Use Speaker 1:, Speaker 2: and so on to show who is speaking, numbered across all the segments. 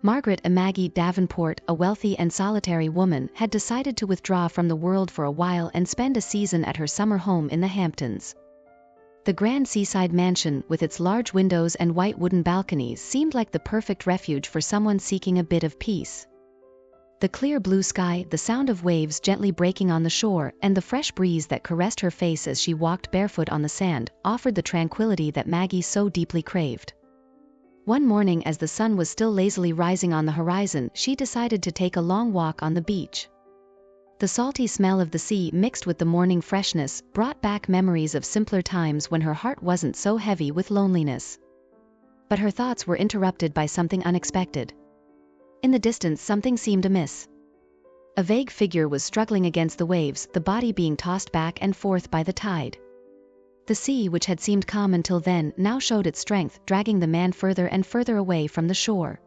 Speaker 1: Margaret Maggie Davenport, a wealthy and solitary woman, had decided to withdraw from the world for a while and spend a season at her summer home in the Hamptons. The grand seaside mansion, with its large windows and white wooden balconies, seemed like the perfect refuge for someone seeking a bit of peace. The clear blue sky, the sound of waves gently breaking on the shore, and the fresh breeze that caressed her face as she walked barefoot on the sand, offered the tranquility that Maggie so deeply craved. One morning, as the sun was still lazily rising on the horizon, she decided to take a long walk on the beach. The salty smell of the sea mixed with the morning freshness brought back memories of simpler times when her heart wasn't so heavy with loneliness. But her thoughts were interrupted by something unexpected. In the distance, something seemed amiss. A vague figure was struggling against the waves, the body being tossed back and forth by the tide. The sea, which had seemed calm until then, now showed its strength, dragging the man further and further away from the shore.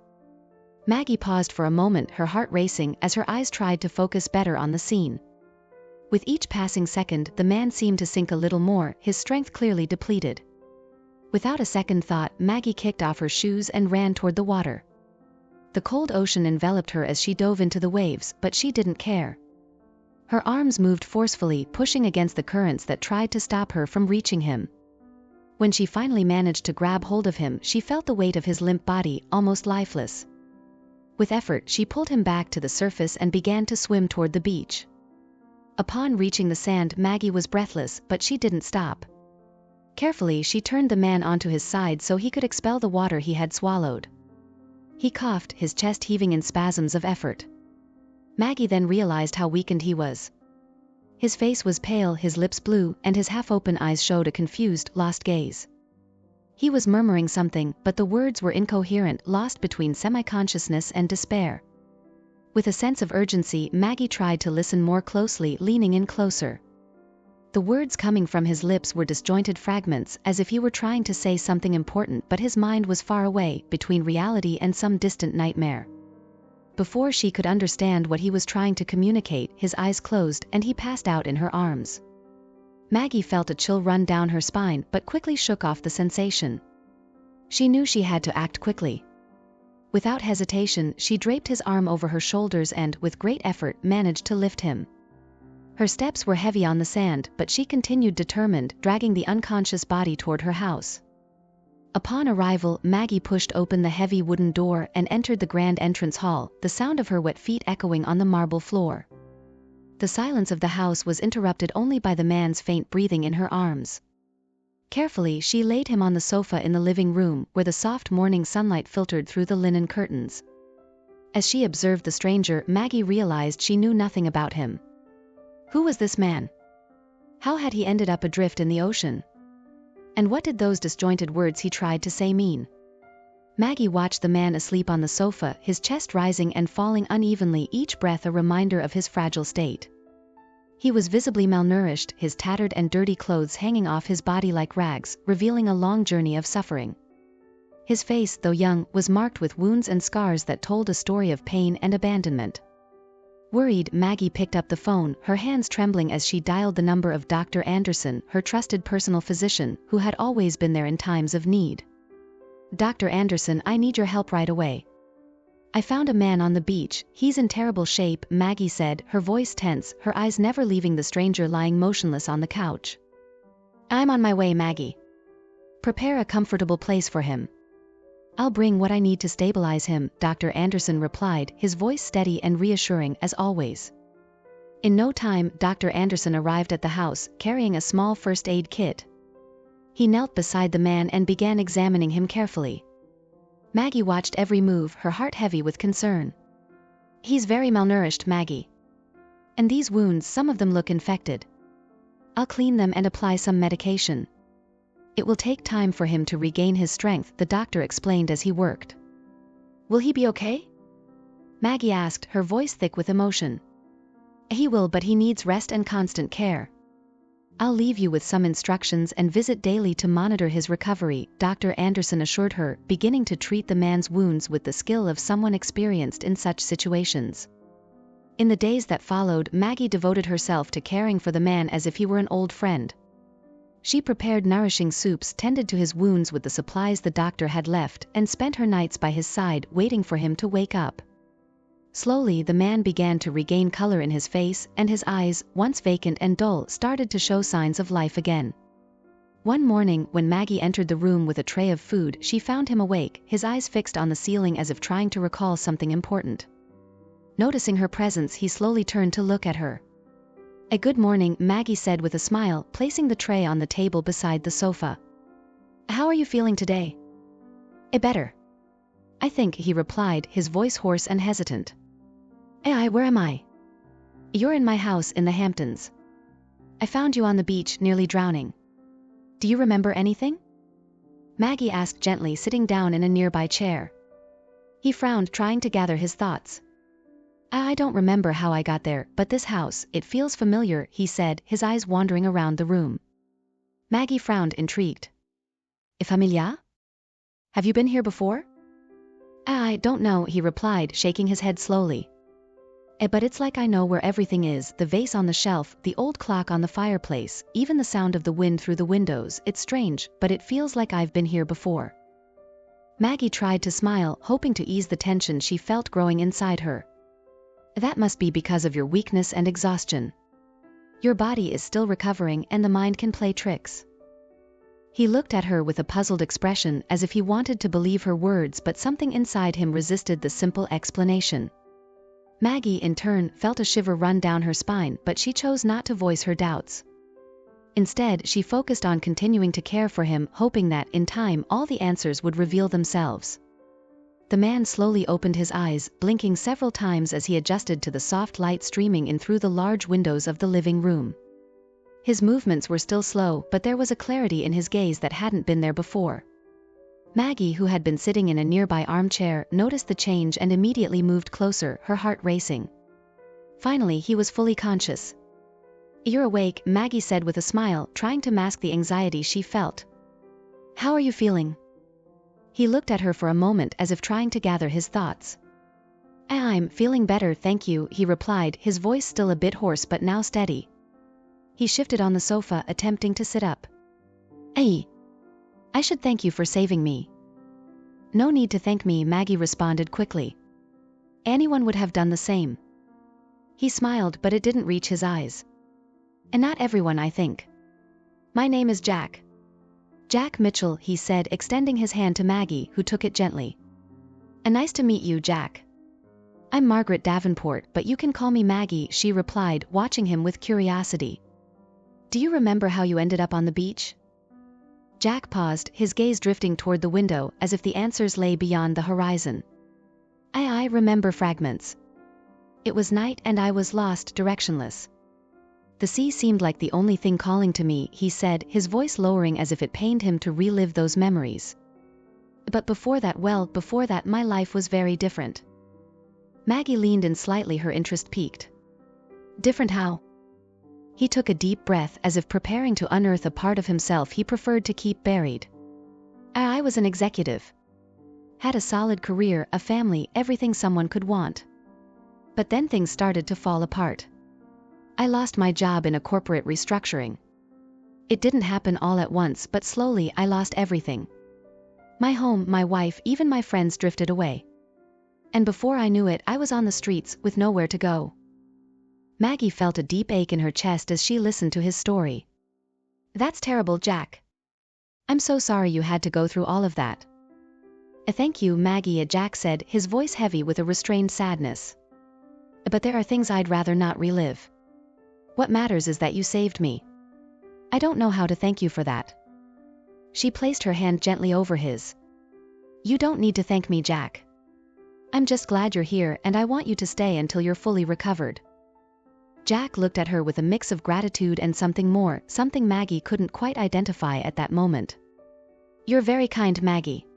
Speaker 1: Maggie paused for a moment, her heart racing, as her eyes tried to focus better on the scene. With each passing second, the man seemed to sink a little more, his strength clearly depleted. Without a second thought, Maggie kicked off her shoes and ran toward the water. The cold ocean enveloped her as she dove into the waves, but she didn't care. Her arms moved forcefully, pushing against the currents that tried to stop her from reaching him. When she finally managed to grab hold of him, she felt the weight of his limp body, almost lifeless. With effort, she pulled him back to the surface and began to swim toward the beach. Upon reaching the sand, Maggie was breathless, but she didn't stop. Carefully, she turned the man onto his side so he could expel the water he had swallowed. He coughed, his chest heaving in spasms of effort. Maggie then realized how weakened he was. His face was pale, his lips blue, and his half-open eyes showed a confused, lost gaze. He was murmuring something, but the words were incoherent, lost between semi-consciousness and despair. With a sense of urgency, Maggie tried to listen more closely, leaning in closer. The words coming from his lips were disjointed fragments, as if he were trying to say something important, but his mind was far away, between reality and some distant nightmare. Before she could understand what he was trying to communicate, his eyes closed, and he passed out in her arms. Maggie felt a chill run down her spine, but quickly shook off the sensation. She knew she had to act quickly. Without hesitation, she draped his arm over her shoulders and, with great effort, managed to lift him. Her steps were heavy on the sand, but she continued determined, dragging the unconscious body toward her house. Upon arrival, Maggie pushed open the heavy wooden door and entered the grand entrance hall, the sound of her wet feet echoing on the marble floor. The silence of the house was interrupted only by the man's faint breathing in her arms. Carefully, she laid him on the sofa in the living room, where the soft morning sunlight filtered through the linen curtains. As she observed the stranger, Maggie realized she knew nothing about him. Who was this man? How had he ended up adrift in the ocean? And what did those disjointed words he tried to say mean? Maggie watched the man asleep on the sofa, his chest rising and falling unevenly, each breath a reminder of his fragile state. He was visibly malnourished, his tattered and dirty clothes hanging off his body like rags, revealing a long journey of suffering. His face, though young, was marked with wounds and scars that told a story of pain and abandonment. Worried, Maggie picked up the phone, her hands trembling as she dialed the number of Dr. Anderson, her trusted personal physician, who had always been there in times of need. "Dr. Anderson, I need your help right away. I found a man on the beach, he's in terrible shape," Maggie said, her voice tense, her eyes never leaving the stranger lying motionless on the couch. "I'm on my way, Maggie. Prepare a comfortable place for him." "I'll bring what I need to stabilize him," Dr. Anderson replied, his voice steady and reassuring as always. In no time, Dr. Anderson arrived at the house, carrying a small first aid kit. He knelt beside the man and began examining him carefully. Maggie watched every move, her heart heavy with concern. "He's very malnourished, Maggie. And these wounds, some of them look infected. I'll clean them and apply some medication. It will take time for him to regain his strength," the doctor explained as he worked. "Will he be okay?" Maggie asked, her voice thick with emotion. "He will, but he needs rest and constant care. I'll leave you with some instructions and visit daily to monitor his recovery," Dr. Anderson assured her, beginning to treat the man's wounds with the skill of someone experienced in such situations. In the days that followed, Maggie devoted herself to caring for the man as if he were an old friend. She prepared nourishing soups, tended to his wounds with the supplies the doctor had left, and spent her nights by his side waiting for him to wake up. Slowly the man began to regain color in his face, and his eyes, once vacant and dull, started to show signs of life again. One morning, when Maggie entered the room with a tray of food, she found him awake, his eyes fixed on the ceiling as if trying to recall something important. Noticing her presence, he slowly turned to look at her. "A good morning," Maggie said with a smile, placing the tray on the table beside the sofa. "How are you feeling today?" Better, I think," he replied, his voice hoarse and hesitant. Where am I?" "You're in my house in the Hamptons. I found you on the beach, nearly drowning. Do you remember anything?" Maggie asked gently, sitting down in a nearby chair. He frowned, trying to gather his thoughts. "I don't remember how I got there, but this house, it feels familiar," he said, his eyes wandering around the room. Maggie frowned, intrigued. "Familiar? Have you been here before?" "I don't know," he replied, shaking his head slowly. "But it's like I know where everything is, the vase on the shelf, the old clock on the fireplace, even the sound of the wind through the windows. It's strange, but it feels like I've been here before." Maggie tried to smile, hoping to ease the tension she felt growing inside her. "That must be because of your weakness and exhaustion. Your body is still recovering and the mind can play tricks." He looked at her with a puzzled expression, as if he wanted to believe her words, but something inside him resisted the simple explanation. Maggie, in turn, felt a shiver run down her spine, but she chose not to voice her doubts. Instead, she focused on continuing to care for him, hoping that, in time, all the answers would reveal themselves. The man slowly opened his eyes, blinking several times as he adjusted to the soft light streaming in through the large windows of the living room. His movements were still slow, but there was a clarity in his gaze that hadn't been there before. Maggie, who had been sitting in a nearby armchair, noticed the change and immediately moved closer, her heart racing. Finally, he was fully conscious. "You're awake," Maggie said with a smile, trying to mask the anxiety she felt. "How are you feeling?" He looked at her for a moment as if trying to gather his thoughts. "I'm feeling better, thank you," he replied, his voice still a bit hoarse but now steady. He shifted on the sofa, attempting to sit up. "I should thank you for saving me." "No need to thank me," Maggie responded quickly. "Anyone would have done the same." He smiled, but it didn't reach his eyes. "And not everyone, I think. My name is Jack." "Jack Mitchell," he said, extending his hand to Maggie, who took it gently. "Nice to meet you, Jack." "I'm Margaret Davenport, but you can call me Maggie," she replied, watching him with curiosity. "Do you remember how you ended up on the beach?" Jack paused, his gaze drifting toward the window, as if the answers lay beyond the horizon. I remember fragments. It was night and I was lost, directionless. The sea seemed like the only thing calling to me," he said, his voice lowering as if it pained him to relive those memories. "But before that my life was very different." Maggie leaned in slightly, her interest piqued. "Different how?" He took a deep breath, as if preparing to unearth a part of himself he preferred to keep buried. "I was an executive. Had a solid career, a family, everything someone could want. But then things started to fall apart. I lost my job in a corporate restructuring. It didn't happen all at once, but slowly I lost everything. My home, my wife, even my friends drifted away. And before I knew it, I was on the streets, with nowhere to go." Maggie felt a deep ache in her chest as she listened to his story. "That's terrible, Jack. I'm so sorry you had to go through all of that." "Thank you, Maggie," Jack said, his voice heavy with a restrained sadness. "But there are things I'd rather not relive. What matters is that you saved me. I don't know how to thank you for that." She placed her hand gently over his. "You don't need to thank me, Jack. I'm just glad you're here, and I want you to stay until you're fully recovered." Jack looked at her with a mix of gratitude and something more, something Maggie couldn't quite identify at that moment. "You're very kind, Maggie.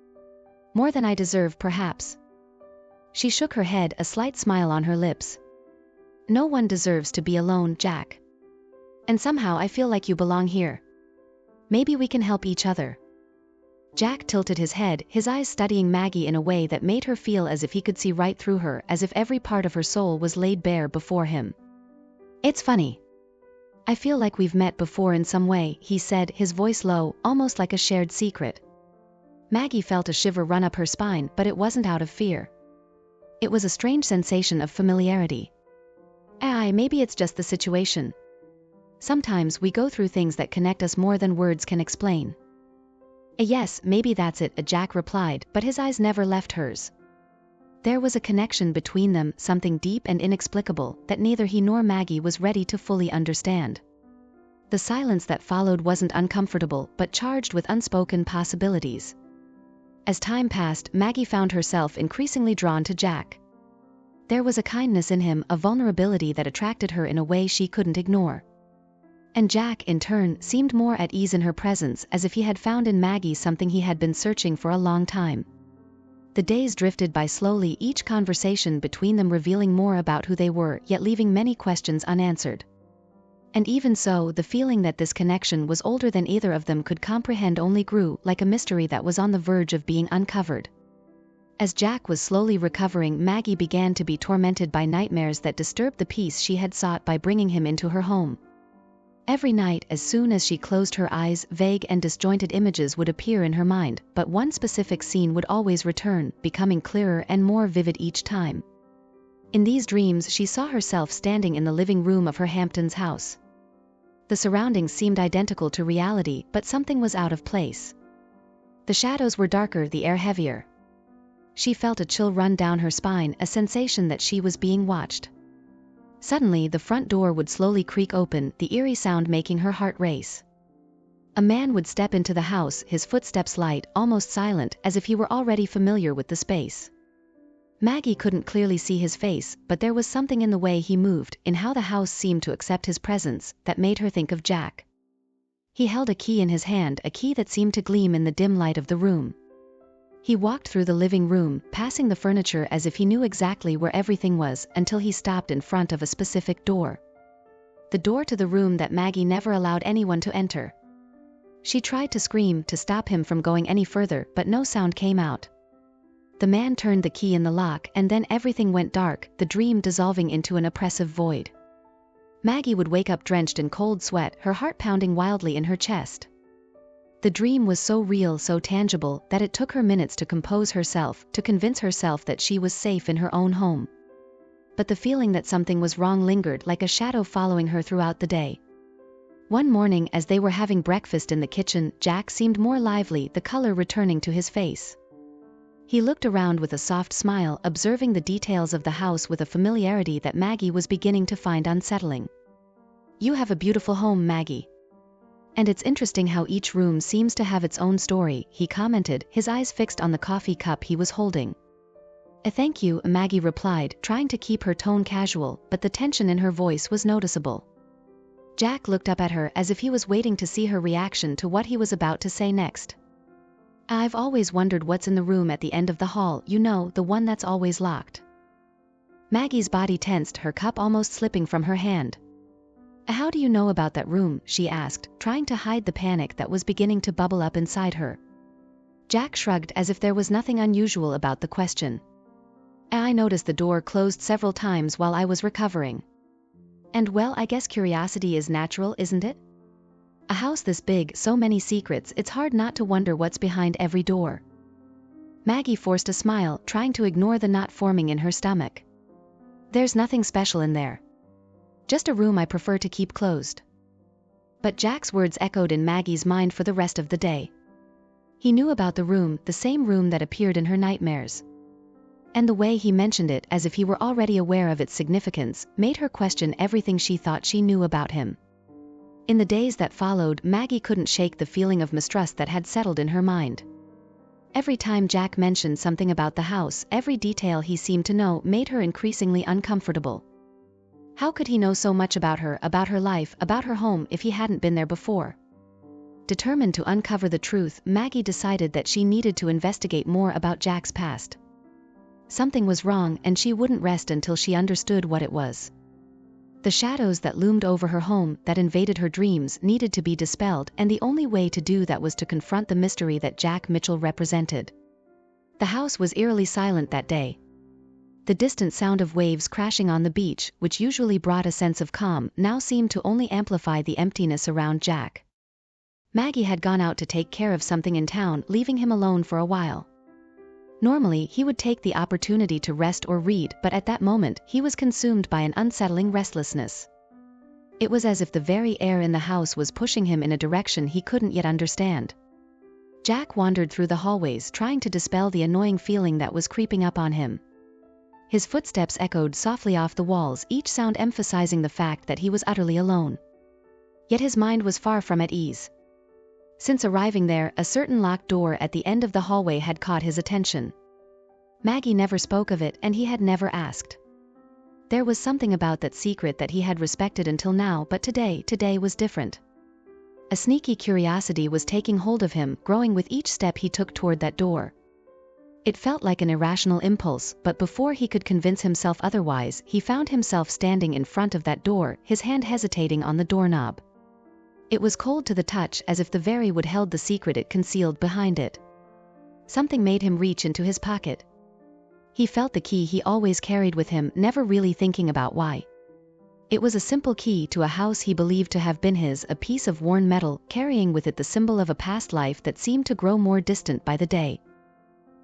Speaker 1: More than I deserve, perhaps." She shook her head, a slight smile on her lips. "No one deserves to be alone, Jack. And somehow I feel like you belong here. Maybe we can help each other." Jack tilted his head, his eyes studying Maggie in a way that made her feel as if he could see right through her, as if every part of her soul was laid bare before him. "It's funny. I feel like we've met before in some way, he said, his voice low, almost like a shared secret. Maggie felt a shiver run up her spine, but it wasn't out of fear. It was a strange sensation of familiarity. Maybe it's just the situation. Sometimes we go through things that connect us more than words can explain. Yes, maybe that's it, Jack replied, but his eyes never left hers. There was a connection between them, something deep and inexplicable, that neither he nor Maggie was ready to fully understand. The silence that followed wasn't uncomfortable, but charged with unspoken possibilities. As time passed, Maggie found herself increasingly drawn to Jack. There was a kindness in him, a vulnerability that attracted her in a way she couldn't ignore. And Jack, in turn, seemed more at ease in her presence, as if he had found in Maggie something he had been searching for a long time. The days drifted by slowly, each conversation between them revealing more about who they were, yet leaving many questions unanswered. And even so, the feeling that this connection was older than either of them could comprehend only grew, like a mystery that was on the verge of being uncovered. As Jack was slowly recovering, Maggie began to be tormented by nightmares that disturbed the peace she had sought by bringing him into her home. Every night, as soon as she closed her eyes, vague and disjointed images would appear in her mind, but one specific scene would always return, becoming clearer and more vivid each time. In these dreams, she saw herself standing in the living room of her Hamptons house. The surroundings seemed identical to reality, but something was out of place. The shadows were darker, the air heavier. She felt a chill run down her spine, a sensation that she was being watched. Suddenly, the front door would slowly creak open, the eerie sound making her heart race. A man would step into the house, his footsteps light, almost silent, as if he were already familiar with the space. Maggie couldn't clearly see his face, but there was something in the way he moved, in how the house seemed to accept his presence, that made her think of Jack. He held a key in his hand, a key that seemed to gleam in the dim light of the room. He walked through the living room, passing the furniture as if he knew exactly where everything was, until he stopped in front of a specific door. The door to the room that Maggie never allowed anyone to enter. She tried to scream, to stop him from going any further, but no sound came out. The man turned the key in the lock, and then everything went dark, the dream dissolving into an oppressive void. Maggie would wake up drenched in cold sweat, her heart pounding wildly in her chest. The dream was so real, so tangible, that it took her minutes to compose herself, to convince herself that she was safe in her own home. But the feeling that something was wrong lingered, like a shadow following her throughout the day. One morning, as they were having breakfast in the kitchen, Jack seemed more lively, the color returning to his face. He looked around with a soft smile, observing the details of the house with a familiarity that Maggie was beginning to find unsettling. "You have a beautiful home, Maggie. And it's interesting how each room seems to have its own story," he commented, his eyes fixed on the coffee cup he was holding. Thank you," Maggie replied, trying to keep her tone casual, but the tension in her voice was noticeable. Jack looked up at her as if he was waiting to see her reaction to what he was about to say next. "I've always wondered what's in the room at the end of the hall, you know, the one that's always locked." Maggie's body tensed, her cup almost slipping from her hand. "How do you know about that room?" she asked, trying to hide the panic that was beginning to bubble up inside her. Jack shrugged as if there was nothing unusual about the question. "I noticed the door closed several times while I was recovering. And well, I guess curiosity is natural, isn't it? A house this big, so many secrets, it's hard not to wonder what's behind every door." Maggie forced a smile, trying to ignore the knot forming in her stomach. "There's nothing special in there. Just a room I prefer to keep closed." But Jack's words echoed in Maggie's mind for the rest of the day. He knew about the room, the same room that appeared in her nightmares. And the way he mentioned it, as if he were already aware of its significance, made her question everything she thought she knew about him. In the days that followed, Maggie couldn't shake the feeling of mistrust that had settled in her mind. Every time Jack mentioned something about the house, every detail he seemed to know made her increasingly uncomfortable. How could he know so much about her life, about her home, if he hadn't been there before? Determined to uncover the truth, Maggie decided that she needed to investigate more about Jack's past. Something was wrong, and she wouldn't rest until she understood what it was. The shadows that loomed over her home, that invaded her dreams, needed to be dispelled, and the only way to do that was to confront the mystery that Jack Mitchell represented. The house was eerily silent that day. The distant sound of waves crashing on the beach, which usually brought a sense of calm, now seemed to only amplify the emptiness around Jack. Maggie had gone out to take care of something in town, leaving him alone for a while. Normally, he would take the opportunity to rest or read, but at that moment, he was consumed by an unsettling restlessness. It was as if the very air in the house was pushing him in a direction he couldn't yet understand. Jack wandered through the hallways, trying to dispel the annoying feeling that was creeping up on him. His footsteps echoed softly off the walls, each sound emphasizing the fact that he was utterly alone. Yet his mind was far from at ease. Since arriving there, a certain locked door at the end of the hallway had caught his attention. Maggie never spoke of it, and he had never asked. There was something about that secret that he had respected until now, but today was different. A sneaky curiosity was taking hold of him, growing with each step he took toward that door. It felt like an irrational impulse, but before he could convince himself otherwise, he found himself standing in front of that door, his hand hesitating on the doorknob. It was cold to the touch, as if the very wood held the secret it concealed behind it. Something made him reach into his pocket. He felt the key he always carried with him, never really thinking about why. It was a simple key to a house he believed to have been his, a piece of worn metal, carrying with it the symbol of a past life that seemed to grow more distant by the day.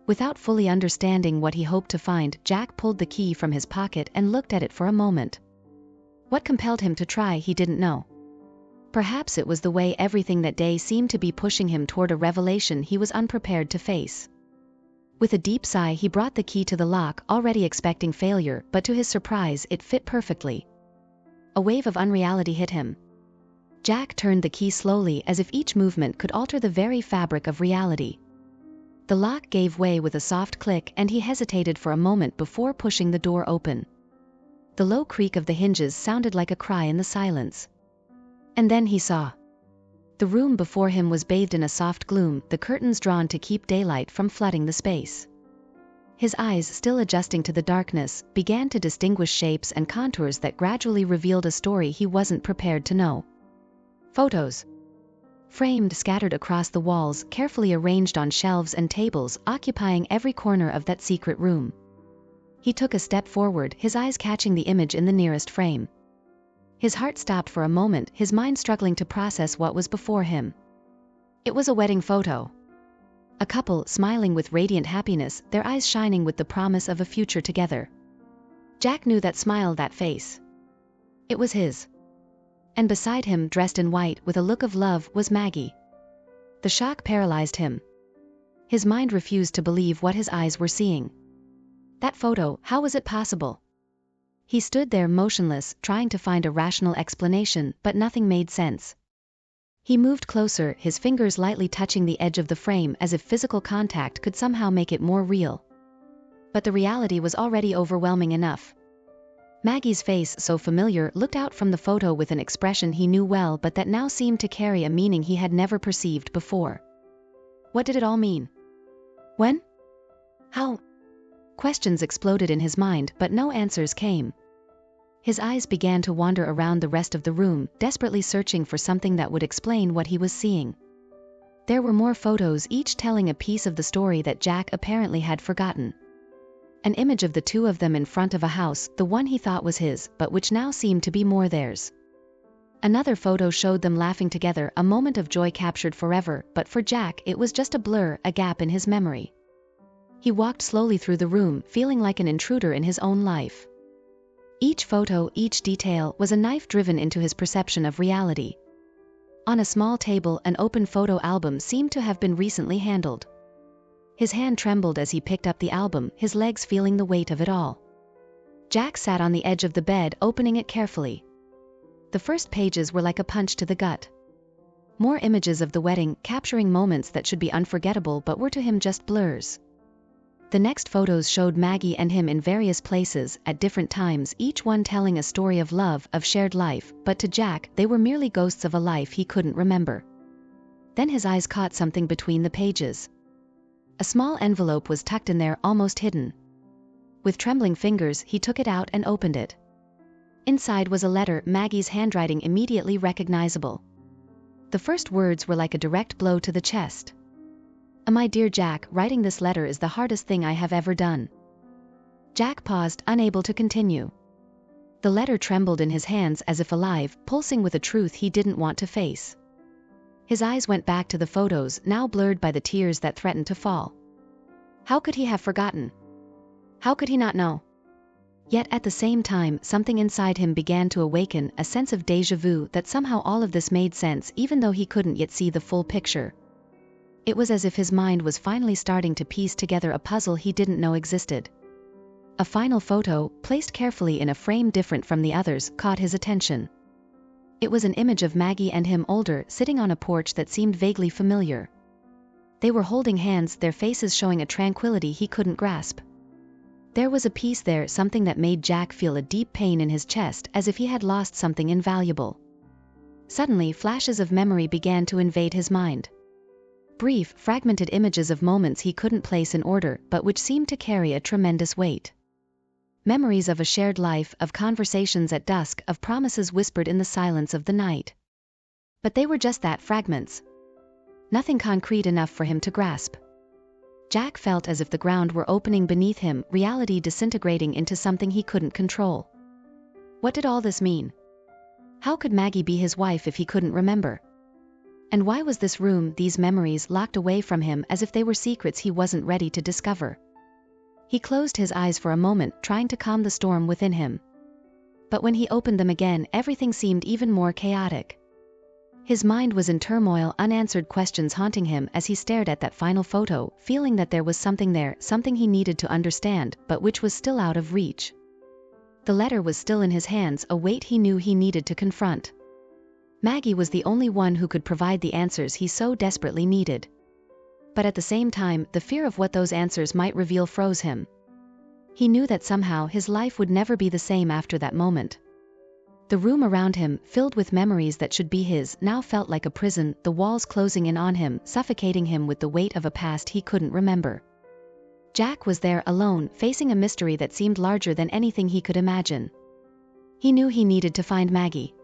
Speaker 1: Without fully understanding what he hoped to find, Jack pulled the key from his pocket and looked at it for a moment. What compelled him to try, he didn't know. Perhaps it was the way everything that day seemed to be pushing him toward a revelation he was unprepared to face. With a deep sigh, he brought the key to the lock, already expecting failure, but to his surprise, it fit perfectly. A wave of unreality hit him. Jack turned the key slowly, as if each movement could alter the very fabric of reality. The lock gave way with a soft click, and he hesitated for a moment before pushing the door open. The low creak of the hinges sounded like a cry in the silence. And then he saw. The room before him was bathed in a soft gloom, the curtains drawn to keep daylight from flooding the space. His eyes, still adjusting to the darkness, began to distinguish shapes and contours that gradually revealed a story he wasn't prepared to know. Photos. Framed, scattered across the walls, carefully arranged on shelves and tables, occupying every corner of that secret room. He took a step forward, his eyes catching the image in the nearest frame. His heart stopped for a moment, his mind struggling to process what was before him. It was a wedding photo. A couple, smiling with radiant happiness, their eyes shining with the promise of a future together. Jack knew that smile, that face. It was his. And beside him, dressed in white, with a look of love, was Maggie. The shock paralyzed him. His mind refused to believe what his eyes were seeing. That photo, how was it possible? He stood there motionless, trying to find a rational explanation, but nothing made sense. He moved closer, his fingers lightly touching the edge of the frame, as if physical contact could somehow make it more real. But the reality was already overwhelming enough. Maggie's face, so familiar, looked out from the photo with an expression he knew well, but that now seemed to carry a meaning he had never perceived before. What did it all mean? When? How? Questions exploded in his mind, but no answers came. His eyes began to wander around the rest of the room, desperately searching for something that would explain what he was seeing. There were more photos, each telling a piece of the story that Jack apparently had forgotten. An image of the two of them in front of a house, the one he thought was his, but which now seemed to be more theirs. Another photo showed them laughing together, a moment of joy captured forever, but for Jack it was just a blur, a gap in his memory. He walked slowly through the room, feeling like an intruder in his own life. Each photo, each detail, was a knife driven into his perception of reality. On a small table, an open photo album seemed to have been recently handled. His hand trembled as he picked up the album, his legs feeling the weight of it all. Jack sat on the edge of the bed, opening it carefully. The first pages were like a punch to the gut. More images of the wedding, capturing moments that should be unforgettable but were to him just blurs. The next photos showed Maggie and him in various places, at different times, each one telling a story of love, of shared life, but to Jack, they were merely ghosts of a life he couldn't remember. Then his eyes caught something between the pages. A small envelope was tucked in there, almost hidden. With trembling fingers, he took it out and opened it. Inside was a letter, Maggie's handwriting immediately recognizable. The first words were like a direct blow to the chest. My dear Jack, writing this letter is the hardest thing I have ever done. Jack paused, unable to continue. The letter trembled in his hands as if alive, pulsing with a truth he didn't want to face. His eyes went back to the photos, now blurred by the tears that threatened to fall. How could he have forgotten? How could he not know? Yet at the same time, something inside him began to awaken, a sense of déjà vu that somehow all of this made sense even though he couldn't yet see the full picture. It was as if his mind was finally starting to piece together a puzzle he didn't know existed. A final photo, placed carefully in a frame different from the others, caught his attention. It was an image of Maggie and him older, sitting on a porch that seemed vaguely familiar. They were holding hands, their faces showing a tranquility he couldn't grasp. There was a peace there, something that made Jack feel a deep pain in his chest, as if he had lost something invaluable. Suddenly, flashes of memory began to invade his mind. Brief, fragmented images of moments he couldn't place in order, but which seemed to carry a tremendous weight. Memories of a shared life, of conversations at dusk, of promises whispered in the silence of the night. But they were just that, fragments. Nothing concrete enough for him to grasp. Jack felt as if the ground were opening beneath him, reality disintegrating into something he couldn't control. What did all this mean? How could Maggie be his wife if he couldn't remember? And why was this room, these memories, locked away from him as if they were secrets he wasn't ready to discover? He closed his eyes for a moment, trying to calm the storm within him. But when he opened them again, everything seemed even more chaotic. His mind was in turmoil, unanswered questions haunting him as he stared at that final photo, feeling that there was something there, something he needed to understand, but which was still out of reach. The letter was still in his hands, a weight he knew he needed to confront. Maggie was the only one who could provide the answers he so desperately needed. But at the same time, the fear of what those answers might reveal froze him. He knew that somehow his life would never be the same after that moment. The room around him, filled with memories that should be his, now felt like a prison, the walls closing in on him, suffocating him with the weight of a past he couldn't remember. Jack was there, alone, facing a mystery that seemed larger than anything he could imagine. He knew he needed to find Maggie.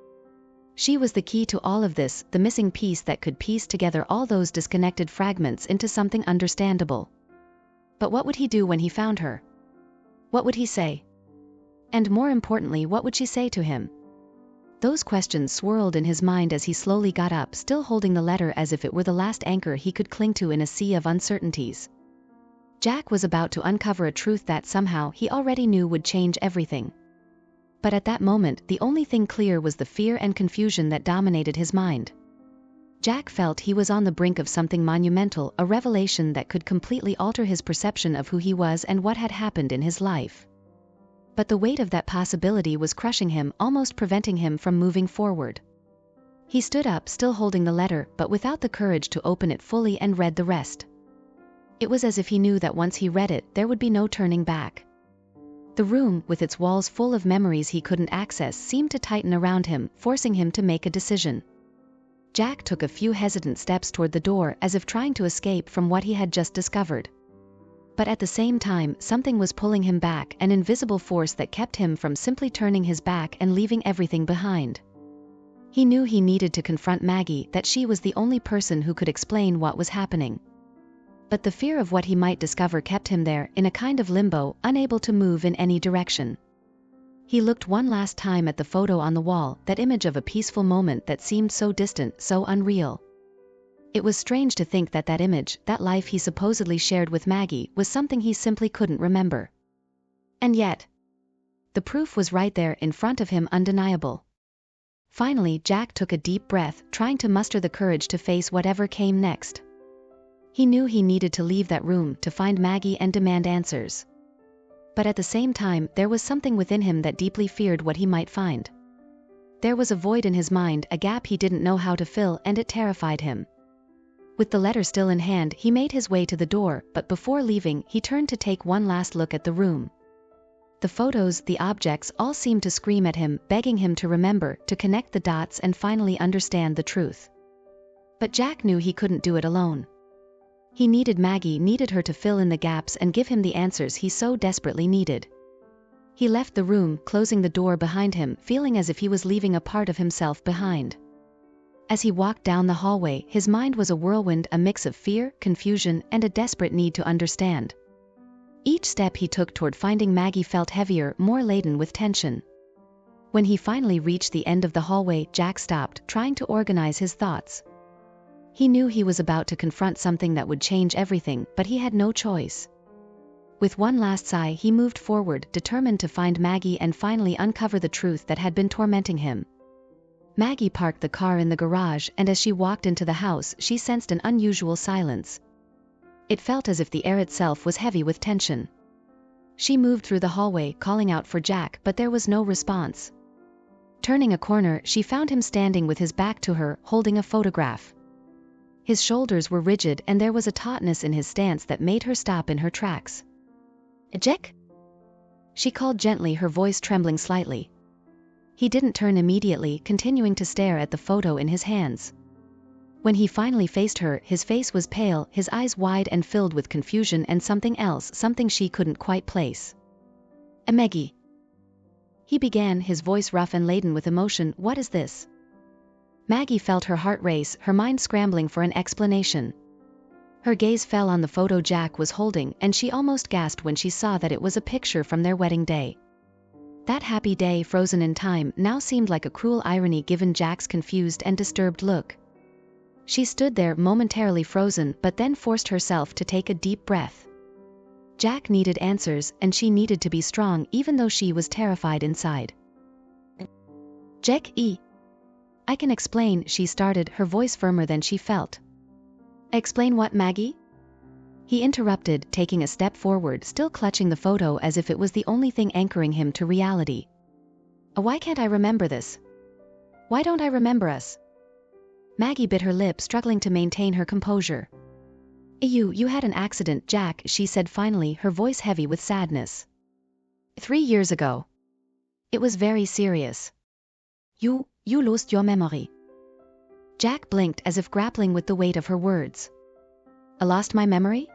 Speaker 1: She was the key to all of this, the missing piece that could piece together all those disconnected fragments into something understandable. But what would he do when he found her? What would he say? And more importantly, what would she say to him? Those questions swirled in his mind as he slowly got up, still holding the letter as if it were the last anchor he could cling to in a sea of uncertainties. Jack was about to uncover a truth that somehow he already knew would change everything. But at that moment, the only thing clear was the fear and confusion that dominated his mind. Jack felt he was on the brink of something monumental, a revelation that could completely alter his perception of who he was and what had happened in his life. But the weight of that possibility was crushing him, almost preventing him from moving forward. He stood up, still holding the letter, but without the courage to open it fully, and read the rest. It was as if he knew that once he read it, there would be no turning back. The room, with its walls full of memories he couldn't access, seemed to tighten around him, forcing him to make a decision. Jack took a few hesitant steps toward the door, as if trying to escape from what he had just discovered. But at the same time, something was pulling him back, an invisible force that kept him from simply turning his back and leaving everything behind. He knew he needed to confront Maggie, that she was the only person who could explain what was happening. But the fear of what he might discover kept him there, in a kind of limbo, unable to move in any direction. He looked one last time at the photo on the wall, that image of a peaceful moment that seemed so distant, so unreal. It was strange to think that that image, that life he supposedly shared with Maggie, was something he simply couldn't remember. And yet, the proof was right there in front of him, undeniable. Finally, Jack took a deep breath, trying to muster the courage to face whatever came next. He knew he needed to leave that room, to find Maggie and demand answers. But at the same time, there was something within him that deeply feared what he might find. There was a void in his mind, a gap he didn't know how to fill, and it terrified him. With the letter still in hand, he made his way to the door, but before leaving, he turned to take one last look at the room. The photos, the objects, all seemed to scream at him, begging him to remember, to connect the dots and finally understand the truth. But Jack knew he couldn't do it alone. He needed Maggie, needed her to fill in the gaps and give him the answers he so desperately needed. He left the room, closing the door behind him, feeling as if he was leaving a part of himself behind. As he walked down the hallway, his mind was a whirlwind, a mix of fear, confusion, and a desperate need to understand. Each step he took toward finding Maggie felt heavier, more laden with tension. When he finally reached the end of the hallway, Jack stopped, trying to organize his thoughts. He knew he was about to confront something that would change everything, but he had no choice. With one last sigh, he moved forward, determined to find Maggie and finally uncover the truth that had been tormenting him. Maggie parked the car in the garage, and as she walked into the house, she sensed an unusual silence. It felt as if the air itself was heavy with tension. She moved through the hallway, calling out for Jack, but there was no response. Turning a corner, she found him standing with his back to her, holding a photograph. His shoulders were rigid, and there was a tautness in his stance that made her stop in her tracks. "Jack?" she called gently, her voice trembling slightly. He didn't turn immediately, continuing to stare at the photo in his hands. When he finally faced her, his face was pale, his eyes wide and filled with confusion and something else, something she couldn't quite place. "Maggie," he began, his voice rough and laden with emotion, "what is this?" Maggie felt her heart race, her mind scrambling for an explanation. Her gaze fell on the photo Jack was holding, and she almost gasped when she saw that it was a picture from their wedding day. That happy day, frozen in time, now seemed like a cruel irony given Jack's confused and disturbed look. She stood there, momentarily frozen, but then forced herself to take a deep breath. Jack needed answers, and she needed to be strong, even though she was terrified inside. "Jack, I can explain," she started, her voice firmer than she felt. "Explain what, Maggie?" He interrupted, taking a step forward, still clutching the photo as if it was the only thing anchoring him to reality. "Why can't I remember this? Why don't I remember us?" Maggie bit her lip, struggling to maintain her composure. You had an accident, Jack," she said finally, her voice heavy with sadness. 3 years ago. It was very serious. You lost your memory." Jack blinked as if grappling with the weight of her words. "I lost my memory?"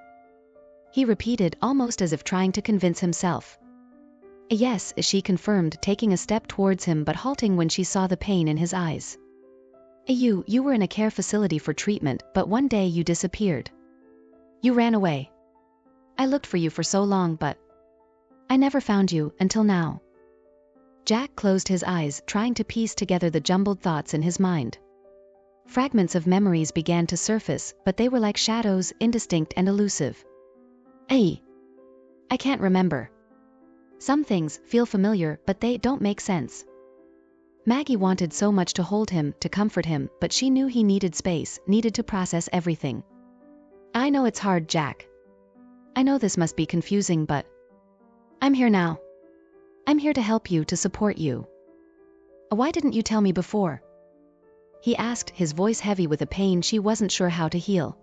Speaker 1: he repeated, almost as if trying to convince himself. "Yes," she confirmed, taking a step towards him but halting when she saw the pain in his eyes. You were in a care facility for treatment, but one day you disappeared. You ran away. I looked for you for so long, but I never found you, until now." Jack closed his eyes, trying to piece together the jumbled thoughts in his mind. Fragments of memories began to surface, but they were like shadows, indistinct and elusive. I can't remember. Some things feel familiar, but they don't make sense." Maggie wanted so much to hold him, to comfort him, but she knew he needed space, needed to process everything. "I know it's hard, Jack. I know this must be confusing, but I'm here now. I'm here to help you, to support you. Why didn't you tell me before?" he asked, his voice heavy with a pain she wasn't sure how to heal.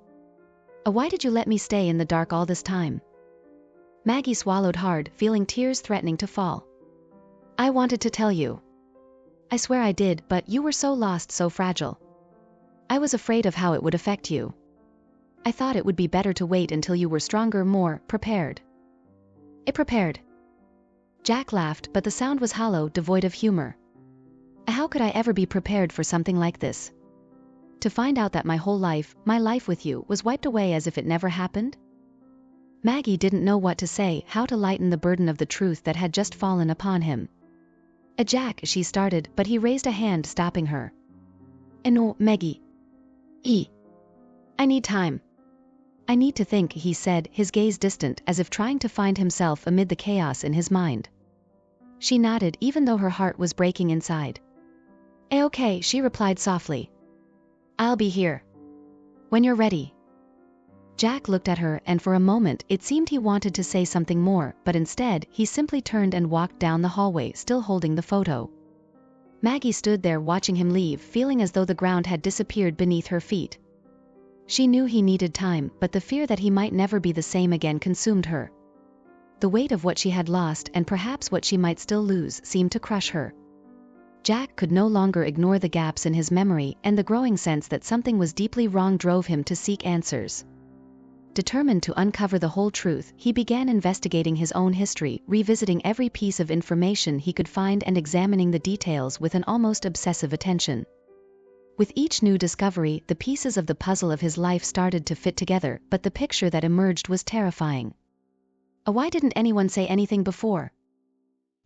Speaker 1: "Why did you let me stay in the dark all this time?" Maggie swallowed hard, feeling tears threatening to fall. "I wanted to tell you. I swear I did, but you were so lost, so fragile. I was afraid of how it would affect you. I thought it would be better to wait until you were stronger, more prepared." Prepared?" Jack laughed, but the sound was hollow, devoid of humor. "How could I ever be prepared for something like this? To find out that my whole life, my life with you, was wiped away as if it never happened?" Maggie didn't know what to say, how to lighten the burden of the truth that had just fallen upon him. Jack," she started, but he raised a hand, stopping her. "No, Maggie. I need time. I need to think," he said, his gaze distant, as if trying to find himself amid the chaos in his mind. She nodded, even though her heart was breaking inside. Okay," she replied softly. "I'll be here when you're ready." Jack looked at her, and for a moment it seemed he wanted to say something more, but instead, he simply turned and walked down the hallway, still holding the photo. Maggie stood there watching him leave, feeling as though the ground had disappeared beneath her feet. She knew he needed time, but the fear that he might never be the same again consumed her. The weight of what she had lost, and perhaps what she might still lose, seemed to crush her. Jack could no longer ignore the gaps in his memory, and the growing sense that something was deeply wrong drove him to seek answers. Determined to uncover the whole truth, he began investigating his own history, revisiting every piece of information he could find and examining the details with an almost obsessive attention. With each new discovery, the pieces of the puzzle of his life started to fit together, but the picture that emerged was terrifying. Why didn't anyone say anything before?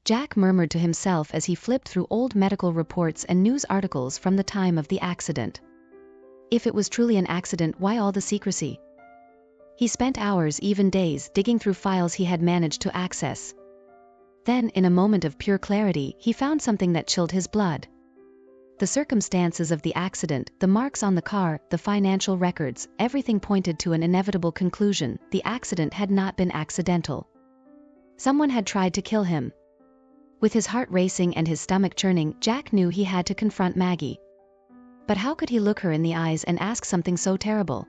Speaker 1: Jack murmured to himself as he flipped through old medical reports and news articles from the time of the accident. If it was truly an accident, why all the secrecy? He spent hours, even days, digging through files he had managed to access. Then, in a moment of pure clarity, he found something that chilled his blood. The circumstances of the accident, the marks on the car, the financial records, everything pointed to an inevitable conclusion: the accident had not been accidental. Someone had tried to kill him. With his heart racing and his stomach churning, Jack knew he had to confront Maggie. But how could he look her in the eyes and ask something so terrible?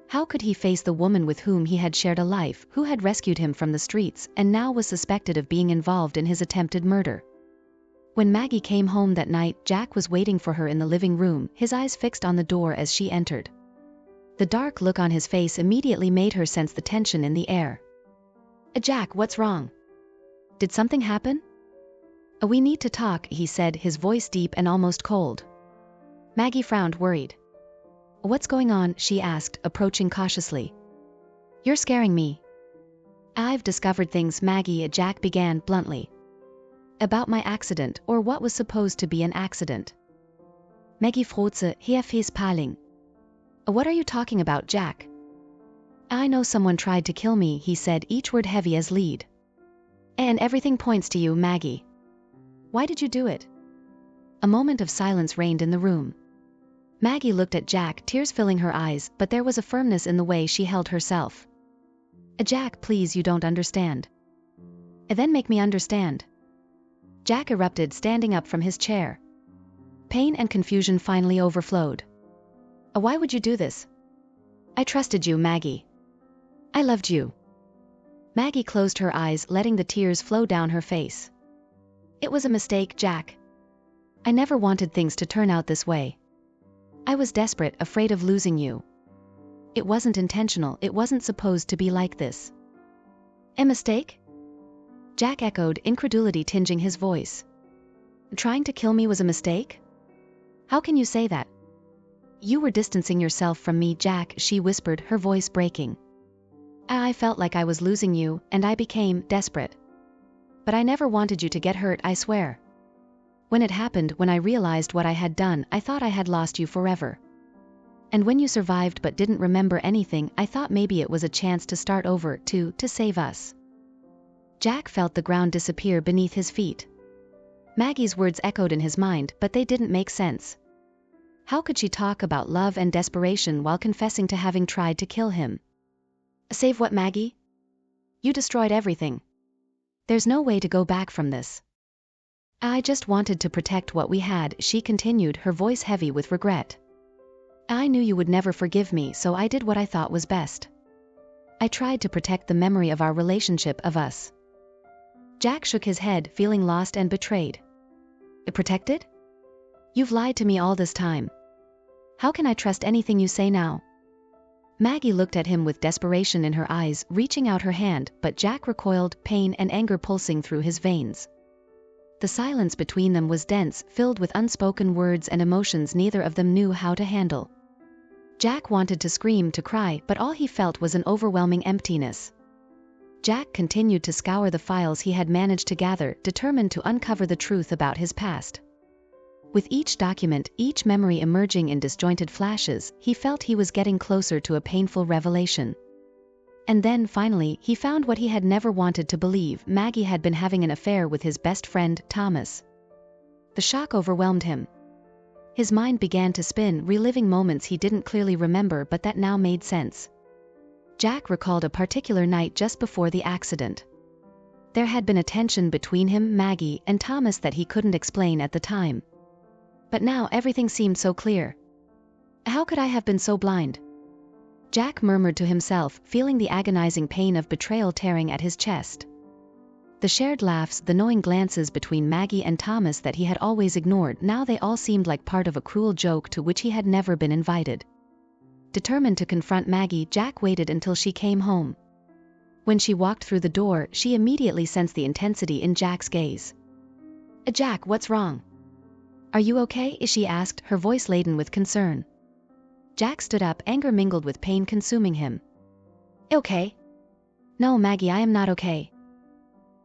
Speaker 1: How could he face the woman with whom he had shared a life, who had rescued him from the streets, and now was suspected of being involved in his attempted murder? When Maggie came home that night, Jack was waiting for her in the living room, his eyes fixed on the door as she entered. The dark look on his face immediately made her sense the tension in the air. "Jack, what's wrong? Did something happen?" "We need to talk," he said, his voice deep and almost cold. Maggie frowned, worried. "What's going on?" she asked, approaching cautiously. "You're scaring me." "I've discovered things, Maggie," Jack began bluntly. "About my accident, or what was supposed to be an accident." Maggie Frotze, hier fes Paling. "What are you talking about, Jack?" "I know someone tried to kill me," he said, each word heavy as lead. "And everything points to you, Maggie. Why did you do it?" A moment of silence reigned in the room. Maggie looked at Jack, tears filling her eyes, but there was a firmness in the way she held herself. "Jack, please, you don't understand." "Then make me understand." Jack erupted, standing up from his chair. Pain and confusion finally overflowed. "Why would you do this?" "I trusted you, Maggie. I loved you." Maggie closed her eyes, letting the tears flow down her face. "It was a mistake, Jack. I never wanted things to turn out this way. I was desperate, afraid of losing you. It wasn't intentional, it wasn't supposed to be like this." "A mistake?" Jack echoed, incredulity tinging his voice. "Trying to kill me was a mistake? How can you say that?" "You were distancing yourself from me, Jack," she whispered, her voice breaking. "I felt like I was losing you, and I became desperate. But I never wanted you to get hurt, I swear. When it happened, when I realized what I had done, I thought I had lost you forever. And when you survived but didn't remember anything, I thought maybe it was a chance to start over, to save us." Jack felt the ground disappear beneath his feet. Maggie's words echoed in his mind, but they didn't make sense. How could she talk about love and desperation while confessing to having tried to kill him? "Save what, Maggie? You destroyed everything. There's no way to go back from this." "I just wanted to protect what we had," she continued, her voice heavy with regret. "I knew you would never forgive me, so I did what I thought was best. I tried to protect the memory of our relationship, of us." Jack shook his head, feeling lost and betrayed. "Protected? You've lied to me all this time. How can I trust anything you say now?" Maggie looked at him with desperation in her eyes, reaching out her hand, but Jack recoiled, pain and anger pulsing through his veins. The silence between them was dense, filled with unspoken words and emotions neither of them knew how to handle. Jack wanted to scream, to cry, but all he felt was an overwhelming emptiness. Jack continued to scour the files he had managed to gather, determined to uncover the truth about his past. With each document, each memory emerging in disjointed flashes, he felt he was getting closer to a painful revelation. And then, finally, he found what he had never wanted to believe: Maggie had been having an affair with his best friend, Thomas. The shock overwhelmed him. His mind began to spin, reliving moments he didn't clearly remember but that now made sense. Jack recalled a particular night just before the accident. There had been a tension between him, Maggie, and Thomas that he couldn't explain at the time. But now everything seemed so clear. How could I have been so blind? Jack murmured to himself, feeling the agonizing pain of betrayal tearing at his chest. The shared laughs, the knowing glances between Maggie and Thomas that he had always ignored, now they all seemed like part of a cruel joke to which he had never been invited. Determined to confront Maggie, Jack waited until she came home. When she walked through the door, she immediately sensed the intensity in Jack's gaze. "Jack, what's wrong? Are you okay?" she asked, her voice laden with concern. Jack stood up, anger mingled with pain consuming him. "Okay. No, Maggie, I am not okay.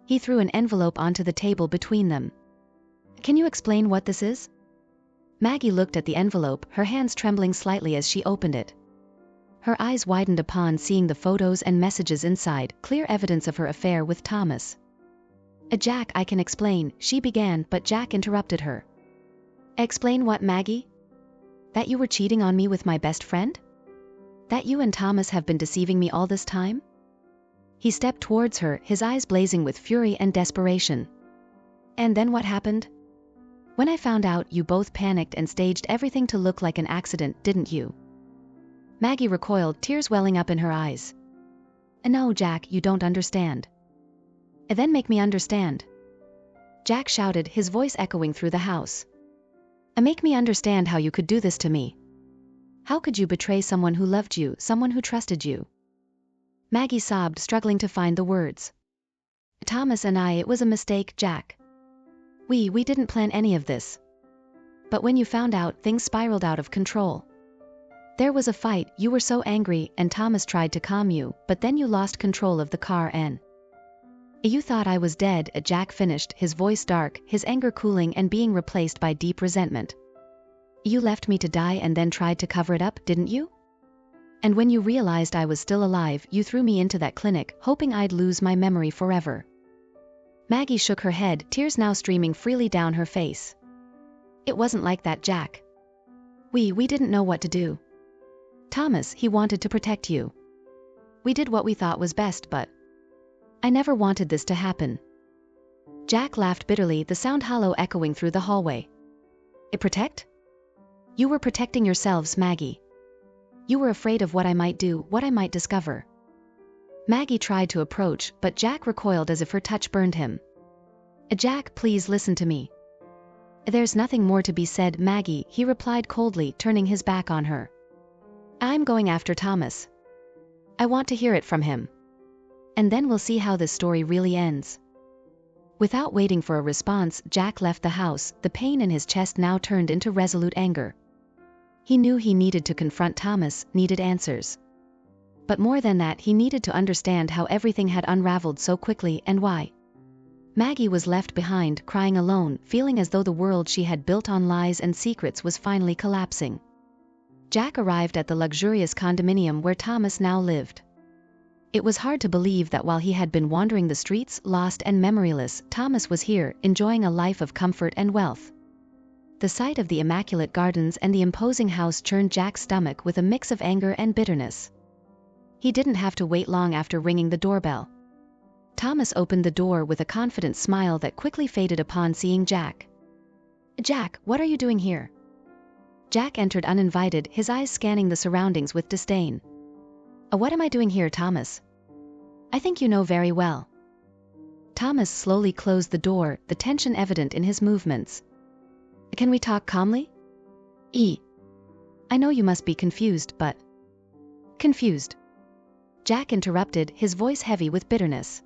Speaker 1: He threw an envelope onto the table between them. Can you explain what this is? Maggie looked at the envelope, her hands trembling slightly as she opened it. Her eyes widened upon seeing the photos and messages inside, clear evidence of her affair with Thomas. Jack, I can explain, she began, but Jack interrupted her. Explain what, Maggie? That you were cheating on me with my best friend? That you and Thomas have been deceiving me all this time? He stepped towards her, his eyes blazing with fury and desperation. And then what happened? When I found out, you both panicked and staged everything to look like an accident, didn't you? Maggie recoiled, tears welling up in her eyes. No, Jack, you don't understand. Then make me understand. Jack shouted, his voice echoing through the house. Make me understand how you could do this to me. How could you betray someone who loved you, someone who trusted you? Maggie sobbed, struggling to find the words. Thomas and I, it was a mistake, Jack. We didn't plan any of this. But when you found out, things spiraled out of control. There was a fight, you were so angry, and Thomas tried to calm you, but then you lost control of the car and... You thought I was dead, Jack finished, his voice dark, his anger cooling and being replaced by deep resentment. You left me to die and then tried to cover it up, didn't you? And when you realized I was still alive, you threw me into that clinic, hoping I'd lose my memory forever. Maggie shook her head, tears now streaming freely down her face. It wasn't like that, Jack. We didn't know what to do. Thomas, he wanted to protect you. We did what we thought was best, but... I never wanted this to happen. Jack laughed bitterly, the sound hollow echoing through the hallway. Protect? You were protecting yourselves, Maggie. You were afraid of what I might do, what I might discover. Maggie tried to approach, but Jack recoiled as if her touch burned him. Jack, please listen to me. There's nothing more to be said, Maggie, he replied coldly, turning his back on her. I'm going after Thomas. I want to hear it from him. And then we'll see how this story really ends. Without waiting for a response, Jack left the house, the pain in his chest now turned into resolute anger. He knew he needed to confront Thomas, needed answers. But more than that, he needed to understand how everything had unraveled so quickly and why. Maggie was left behind, crying alone, feeling as though the world she had built on lies and secrets was finally collapsing. Jack arrived at the luxurious condominium where Thomas now lived. It was hard to believe that while he had been wandering the streets, lost and memoryless, Thomas was here, enjoying a life of comfort and wealth. The sight of the immaculate gardens and the imposing house churned Jack's stomach with a mix of anger and bitterness. He didn't have to wait long after ringing the doorbell. Thomas opened the door with a confident smile that quickly faded upon seeing Jack. Jack, what are you doing here? Jack entered uninvited, his eyes scanning the surroundings with disdain. What am I doing here, Thomas? I think you know very well. Thomas slowly closed the door, the tension evident in his movements. Can we talk calmly? I know you must be confused, but... Confused? Jack interrupted, his voice heavy with bitterness.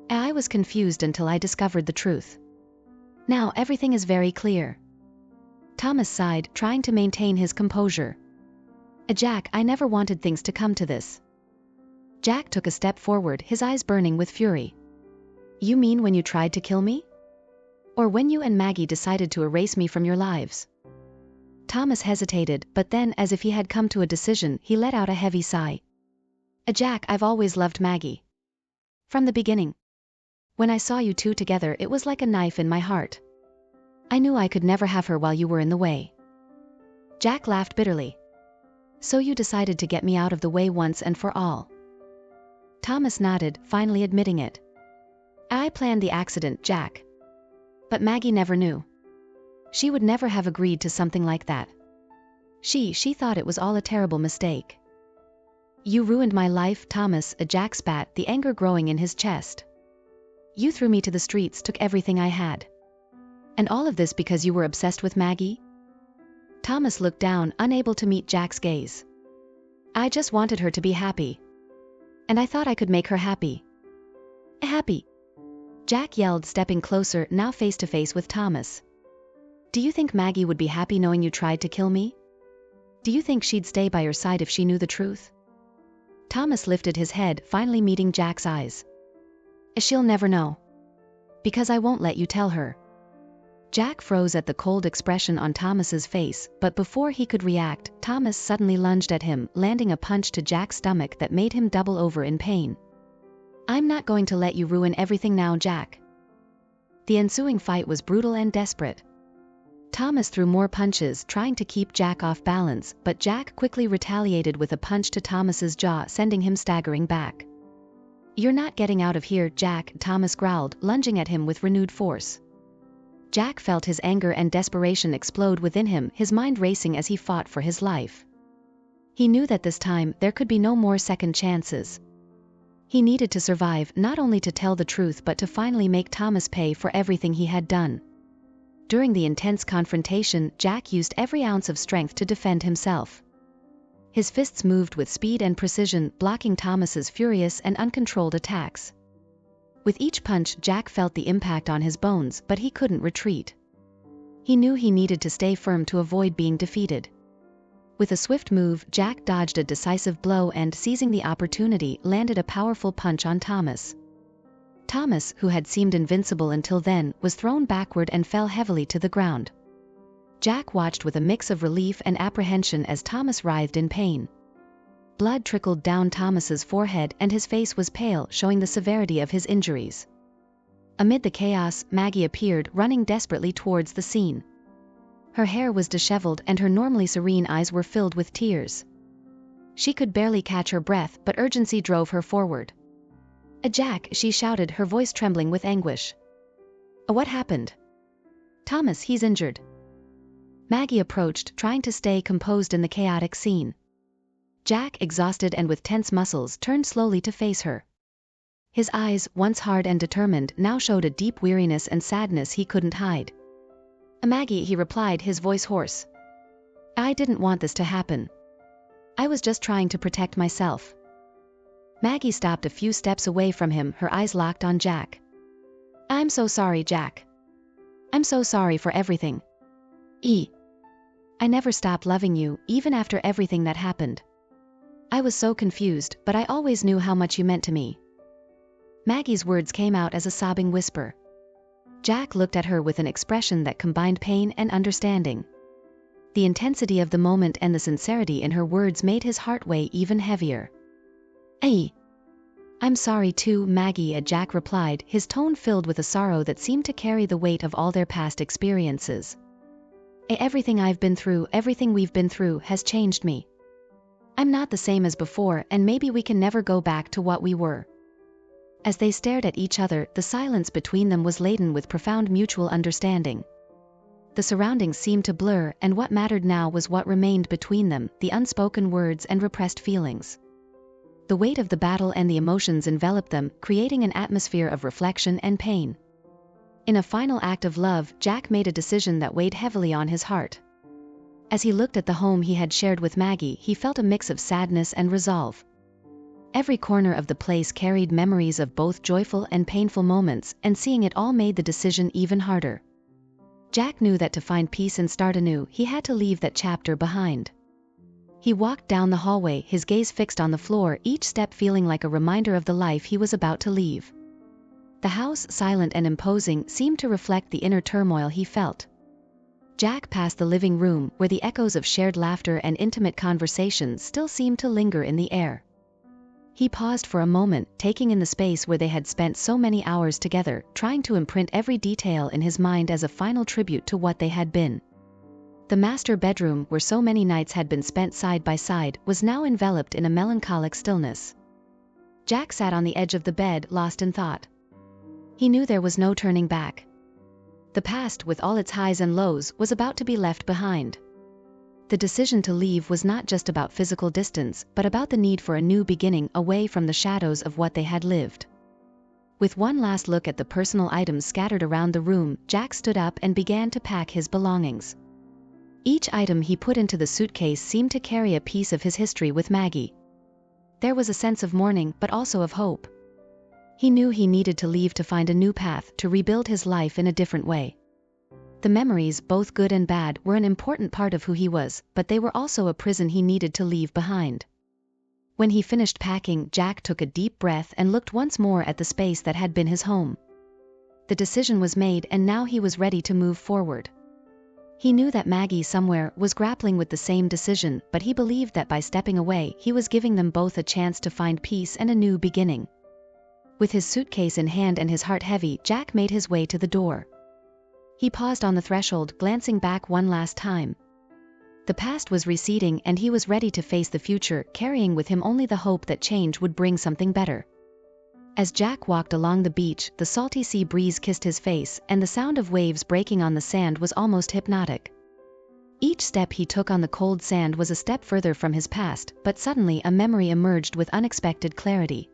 Speaker 1: I was confused until I discovered the truth. Now everything is very clear. Thomas sighed, trying to maintain his composure. Jack, I never wanted things to come to this. Jack took a step forward, his eyes burning with fury. You mean when you tried to kill me? Or when you and Maggie decided to erase me from your lives? Thomas hesitated, but then, as if he had come to a decision, he let out a heavy sigh. Jack, I've always loved Maggie. From the beginning. When I saw you two together, it was like a knife in my heart. I knew I could never have her while you were in the way. Jack laughed bitterly. So you decided to get me out of the way once and for all. Thomas nodded, finally admitting it. I planned the accident, Jack. But Maggie never knew. She would never have agreed to something like that. She thought it was all a terrible mistake. You ruined my life, Thomas, Jack spat, the anger growing in his chest. You threw me to the streets, took everything I had. And all of this because you were obsessed with Maggie? Thomas looked down, unable to meet Jack's gaze. I just wanted her to be happy. And I thought I could make her happy. Happy? Jack yelled, stepping closer, now face to face with Thomas. Do you think Maggie would be happy knowing you tried to kill me? Do you think she'd stay by your side if she knew the truth? Thomas lifted his head, finally meeting Jack's eyes. She'll never know. Because I won't let you tell her. Jack froze at the cold expression on Thomas's face, but before he could react, Thomas suddenly lunged at him, landing a punch to Jack's stomach that made him double over in pain. I'm not going to let you ruin everything now, Jack. The ensuing fight was brutal and desperate. Thomas threw more punches, trying to keep Jack off balance, but Jack quickly retaliated with a punch to Thomas's jaw, sending him staggering back. You're not getting out of here, Jack, Thomas growled, lunging at him with renewed force. Jack felt his anger and desperation explode within him, his mind racing as he fought for his life. He knew that this time there could be no more second chances. He needed to survive, not only to tell the truth but to finally make Thomas pay for everything he had done. During the intense confrontation, Jack used every ounce of strength to defend himself. His fists moved with speed and precision, blocking Thomas's furious and uncontrolled attacks. With each punch, Jack felt the impact on his bones, but he couldn't retreat. He knew he needed to stay firm to avoid being defeated. With a swift move, Jack dodged a decisive blow and, seizing the opportunity, landed a powerful punch on Thomas. Thomas, who had seemed invincible until then, was thrown backward and fell heavily to the ground. Jack watched with a mix of relief and apprehension as Thomas writhed in pain. Blood trickled down Thomas's forehead and his face was pale, showing the severity of his injuries. Amid the chaos, Maggie appeared, running desperately towards the scene. Her hair was disheveled and her normally serene eyes were filled with tears. She could barely catch her breath, but urgency drove her forward. Jack, she shouted, her voice trembling with anguish. What happened? Thomas, he's injured. Maggie approached, trying to stay composed in the chaotic scene. Jack, exhausted and with tense muscles, turned slowly to face her. His eyes, once hard and determined, now showed a deep weariness and sadness he couldn't hide. Maggie, he replied, his voice hoarse. I didn't want this to happen. I was just trying to protect myself. Maggie stopped a few steps away from him, her eyes locked on Jack. I'm so sorry, Jack. I'm so sorry for everything. I never stopped loving you, even after everything that happened. I was so confused, but I always knew how much you meant to me. Maggie's words came out as a sobbing whisper. Jack looked at her with an expression that combined pain and understanding. The intensity of the moment and the sincerity in her words made his heart weigh even heavier. I'm sorry too, Maggie, Jack replied, his tone filled with a sorrow that seemed to carry the weight of all their past experiences. Everything I've been through, everything we've been through, has changed me. I'm not the same as before, and maybe we can never go back to what we were. As they stared at each other, the silence between them was laden with profound mutual understanding. The surroundings seemed to blur, and what mattered now was what remained between them, the unspoken words and repressed feelings. The weight of the battle and the emotions enveloped them, creating an atmosphere of reflection and pain. In a final act of love, Jack made a decision that weighed heavily on his heart. As he looked at the home he had shared with Maggie, he felt a mix of sadness and resolve. Every corner of the place carried memories of both joyful and painful moments, and seeing it all made the decision even harder. Jack knew that to find peace and start anew, he had to leave that chapter behind. He walked down the hallway, his gaze fixed on the floor, each step feeling like a reminder of the life he was about to leave. The house, silent and imposing, seemed to reflect the inner turmoil he felt. Jack passed the living room, where the echoes of shared laughter and intimate conversations still seemed to linger in the air. He paused for a moment, taking in the space where they had spent so many hours together, trying to imprint every detail in his mind as a final tribute to what they had been. The master bedroom, where so many nights had been spent side by side, was now enveloped in a melancholic stillness. Jack sat on the edge of the bed, lost in thought. He knew there was no turning back. The past, with all its highs and lows, was about to be left behind. The decision to leave was not just about physical distance, but about the need for a new beginning, away from the shadows of what they had lived. With one last look at the personal items scattered around the room, Jack stood up and began to pack his belongings. Each item he put into the suitcase seemed to carry a piece of his history with Maggie. There was a sense of mourning, but also of hope. He knew he needed to leave to find a new path, to rebuild his life in a different way. The memories, both good and bad, were an important part of who he was, but they were also a prison he needed to leave behind. When he finished packing, Jack took a deep breath and looked once more at the space that had been his home. The decision was made, and now he was ready to move forward. He knew that Maggie somewhere was grappling with the same decision, but he believed that by stepping away, he was giving them both a chance to find peace and a new beginning. With his suitcase in hand and his heart heavy, Jack made his way to the door. He paused on the threshold, glancing back one last time. The past was receding, and he was ready to face the future, carrying with him only the hope that change would bring something better. As Jack walked along the beach, the salty sea breeze kissed his face, and the sound of waves breaking on the sand was almost hypnotic. Each step he took on the cold sand was a step further from his past, but suddenly a memory emerged with unexpected clarity.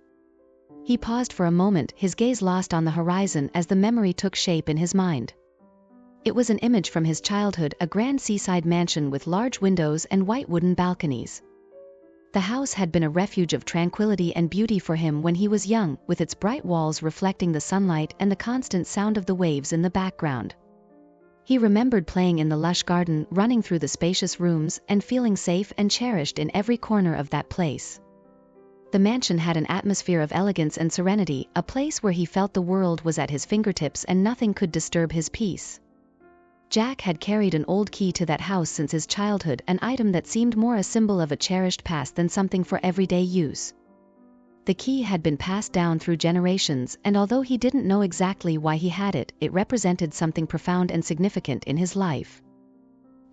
Speaker 1: He paused for a moment, his gaze lost on the horizon as the memory took shape in his mind. It was an image from his childhood, a grand seaside mansion with large windows and white wooden balconies. The house had been a refuge of tranquility and beauty for him when he was young, with its bright walls reflecting the sunlight and the constant sound of the waves in the background. He remembered playing in the lush garden, running through the spacious rooms, and feeling safe and cherished in every corner of that place. The mansion had an atmosphere of elegance and serenity, a place where he felt the world was at his fingertips and nothing could disturb his peace. Jack had carried an old key to that house since his childhood, an item that seemed more a symbol of a cherished past than something for everyday use. The key had been passed down through generations, and although he didn't know exactly why he had it, it represented something profound and significant in his life.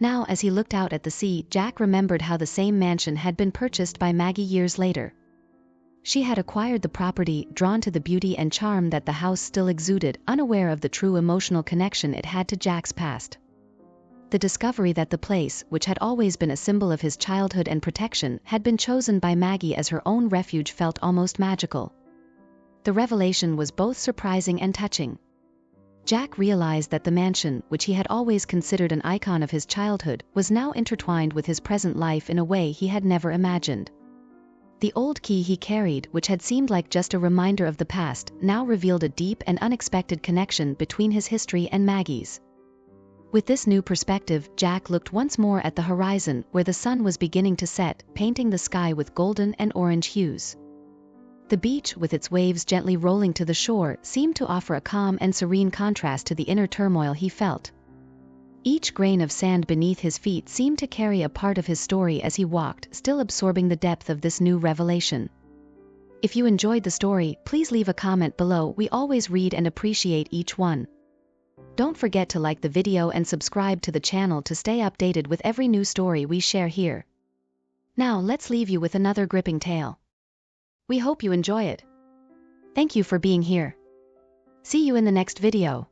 Speaker 1: Now, as he looked out at the sea, Jack remembered how the same mansion had been purchased by Maggie years later. She had acquired the property, drawn to the beauty and charm that the house still exuded, unaware of the true emotional connection it had to Jack's past. The discovery that the place, which had always been a symbol of his childhood and protection, had been chosen by Maggie as her own refuge felt almost magical. The revelation was both surprising and touching. Jack realized that the mansion, which he had always considered an icon of his childhood, was now intertwined with his present life in a way he had never imagined. The old key he carried, which had seemed like just a reminder of the past, now revealed a deep and unexpected connection between his history and Maggie's. With this new perspective, Jack looked once more at the horizon, where the sun was beginning to set, painting the sky with golden and orange hues. The beach, with its waves gently rolling to the shore, seemed to offer a calm and serene contrast to the inner turmoil he felt. Each grain of sand beneath his feet seemed to carry a part of his story as he walked, still absorbing the depth of this new revelation. If you enjoyed the story, please leave a comment below. We always read and appreciate each one. Don't forget to like the video and subscribe to the channel to stay updated with every new story we share here. Now let's leave you with another gripping tale. We hope you enjoy it. Thank you for being here. See you in the next video.